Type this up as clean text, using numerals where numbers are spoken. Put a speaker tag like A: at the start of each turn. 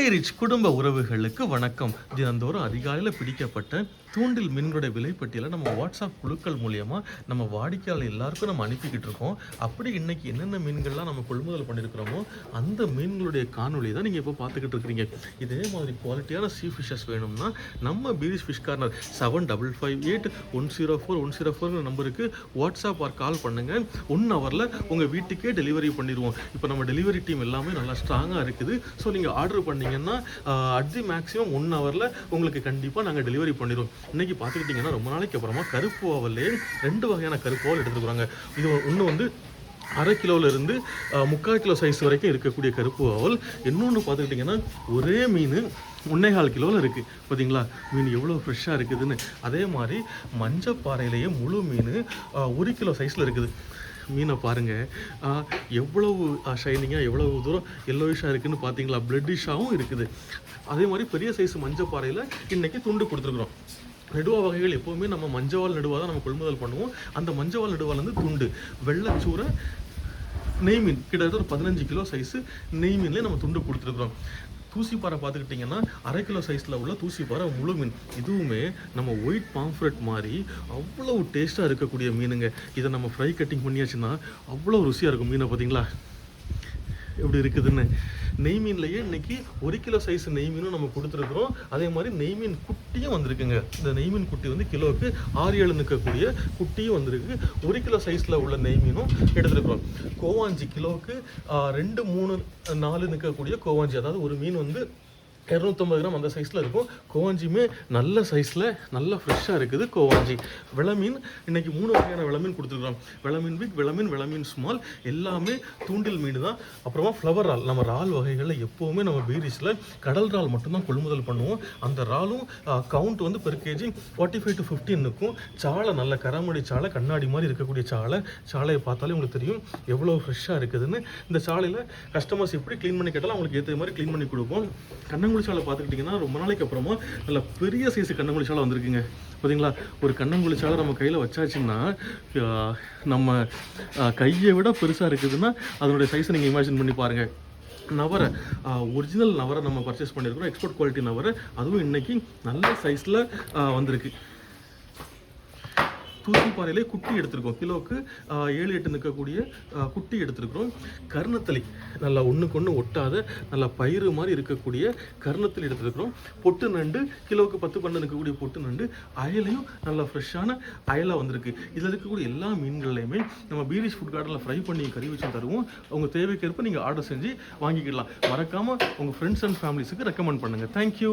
A: Rich குடும்ப உறவுகளுக்கு வணக்கம். தினந்தோறும் அதிகாலையில் பிடிக்கப்பட்ட தூண்டில் மீன்களுடைய விலைப்பட்டியலை நம்ம வாட்ஸ்அப் குழுக்கள் மூலியமா நம்ம வாடிக்கையாளர் எல்லாருக்கும் நம்ம அனுப்பிக்கிட்டு இருக்கோம். அப்படி இன்னைக்கு என்னென்ன மீன்கள்லாம் நம்ம கொள்முதல் பண்ணியிருக்கிறோமோ அந்த மீன்களுடைய காணொலி தான் நீங்கள் இப்போ பார்த்துக்கிட்டு இருக்கிறீங்க. இதே மாதிரி குவாலிட்டியான சீ ஃபிஷஸ் வேணும்னா நம்ம பீரிஷ் ஃபிஷ் கார்னர் 7558104104 நம்பருக்கு வாட்ஸ்அப் ஆர் கால் பண்ணுங்க. 1 ஹவரில் உங்கள் வீட்டுக்கே டெலிவரி பண்ணிடுவோம். இப்போ நம்ம டெலிவரி டீம் எல்லாமே நல்லா ஸ்ட்ராங்காக இருக்குது. ஸோ நீங்கள் ஆர்டர் பண்ணிங்கன்னா அட் தி மேக்ஸிமம் 1 ஹவரில் உங்களுக்கு கண்டிப்பாக நாங்கள் டெலிவரி பண்ணிடுவோம். இன்றைக்கி பார்த்துக்கிட்டிங்கன்னா ரொம்ப நாளைக்கு அப்புறமா கருப்பு ஓவல்லே 2 வகையான கருப்பு ஓவல் எடுத்துக்கிறாங்க. இது ஒன்று வந்து 1/2 கிலோவிலேருந்து 3/4 கிலோ சைஸ் வரைக்கும் இருக்கக்கூடிய கருப்பு ஓவல். இன்னொன்று பார்த்துக்கிட்டிங்கன்னா ஒரே மீன் 1.25 கிலோவில் இருக்குது. பார்த்தீங்களா மீன் எவ்வளோ ஃப்ரெஷ்ஷாக இருக்குதுன்னு. அதே மாதிரி மஞ்சப்பாறையிலேயே முழு மீன் 1 கிலோ சைஸில் இருக்குது. மீனை பாருங்கள் எவ்வளவு ஷைனிங்காக எவ்வளவு தூரம் எல்லோயிஷாக இருக்குதுன்னு பார்த்தீங்களா. பிளட்டிஷாகவும் இருக்குது. அதே மாதிரி பெரிய சைஸ் மஞ்சப்பாறையில் இன்றைக்கி துண்டு கொடுத்துருக்குறோம். நெடுவா வகைகள் எப்போவுமே நம்ம மஞ்சவாள் நெடுவா தான் நம்ம கொள்முதல் பண்ணுவோம். அந்த மஞ்சவாள் நெடுவாலேருந்து துண்டு வெள்ளச்சூரை நெய் மீன் கிட்டத்தட்ட ஒரு 15 கிலோ சைஸு நெய் மீன்லேயே நம்ம துண்டு கொடுத்துருக்குறோம். தூசிப்பாறை பார்த்துக்கிட்டிங்கன்னா 1/2 கிலோ சைஸில் உள்ள தூசிப்பாறை முழு மீன். இதுவுமே நம்ம ஒயிட் பாம்ஃப்ரெட் மாதிரி அவ்வளவு டேஸ்ட்டாக இருக்கக்கூடிய மீனுங்க. இதை நம்ம ஃப்ரை கட்டிங் பண்ணியாச்சுன்னா அவ்வளோ ருசியாக இருக்கும். மீனை பார்த்தீங்களா எப்படி இருக்குதுன்னு. நெய் மீன்லேயே இன்றைக்கி 1 கிலோ சைஸ் நெய் மீனும் நம்ம கொடுத்துருக்குறோம். அதே மாதிரி நெய் மீன் குட்டியும் வந்திருக்குங்க. இந்த நெய் மீன் குட்டி வந்து கிலோவுக்கு 6-7 நிற்கக்கூடிய குட்டியும் வந்திருக்கு. 1 கிலோ சைஸில் உள்ள நெய் மீனும் எடுத்துருக்குறோம். கோவாஞ்சி கிலோவுக்கு 2, 3, 4 நிற்கக்கூடிய கோவாஞ்சி, அதாவது ஒரு மீன் வந்து 250 கிராம் அந்த சைஸில் இருக்கும். கோவாஞ்சியுமே நல்ல சைஸில் நல்ல ஃப்ரெஷ்ஷாக இருக்குது கோவாஞ்சி. விளமீன் இன்றைக்கி 3 வகையான விளமீன் கொடுத்துருக்குறோம். விளமீன் பிக், விளமீன் ஸ்மால், எல்லாமே தூண்டில் மீன் தான். அப்புறமா ஃப்ளவர் ரால். நம்ம ரால் வகைகளில் எப்போவுமே நம்ம பீரிஸில் கடல் ரால் மட்டும்தான் கொள்முதல் பண்ணுவோம். அந்த ராலும் கவுண்ட் வந்து பெர் கேஜி 45 to 15 இருக்கும். சாலை நல்ல கராமடி சாலை, கண்ணாடி மாதிரி இருக்கக்கூடிய சாலையை பார்த்தாலே உங்களுக்கு தெரியும் எவ்வளோ ஃப்ரெஷ்ஷாக இருக்குதுன்னு. இந்த சாலையில் கஸ்டமர்ஸ் எப்படி க்ளீன் பண்ணி கேட்டாலும் அவங்களுக்கு ஏற்ற மாதிரி க்ளீன் பண்ணி கொடுப்போம். கண்ணங்குழி சாலை பார்த்துக்கிட்டிங்கன்னா ரொம்ப நாளைக்கு அப்புறமா நல்ல பெரிய சைஸ் கண்ணங்குழி சாலை வந்திருக்குங்க. பார்த்தீங்களா ஒரு கண்ணங்குழி சாலை நம்ம கையில் வச்சாச்சுன்னா நம்ம கையை விட பெருசாக இருக்குதுன்னா அதனுடைய சைஸை நீங்கள் இமேஜின் பண்ணி பாருங்கள். நவரை ஒரிஜினல் நவரை நம்ம பர்ச்சேஸ் பண்ணியிருக்கிறோம். எக்ஸ்போர்ட் குவாலிட்டி நவரை, அதுவும் இன்றைக்கி நல்ல சைஸில் வந்திருக்கு. தூசிப்பாறையிலே குட்டி எடுத்துருக்கோம். கிலோவுக்கு 7-8 நிற்கக்கூடிய குட்டி எடுத்துருக்குறோம். கர்ணத்தளி நல்லா ஒன்றுக்கு ஒன்று ஒட்டாத நல்லா பயிறு மாதிரி இருக்கக்கூடிய கர்ணத்தளி எடுத்துருக்குறோம். பொட்டு நண்டு கிலோவுக்கு 10-12 நிற்கக்கூடிய பொட்டு நண்டு. அயலையும் நல்லா ஃப்ரெஷ்ஷான அயலாக வந்திருக்கு. இதில் இருக்கக்கூடிய எல்லா மீன்கள்லையுமே நம்ம பீரிஷ் ஃபுட் கார்டனில் ஃப்ரை பண்ணி கறி வச்சு தருவோம். உங்கள் தேவைக்கேற்ப நீங்கள் ஆர்டர் செஞ்சு வாங்கிக்கிடலாம். மறக்காமல் உங்கள் ஃப்ரெண்ட்ஸ் அண்ட் ஃபேமிலிஸுக்கு ரெக்கமெண்ட் பண்ணுங்கள். தேங்க்யூ.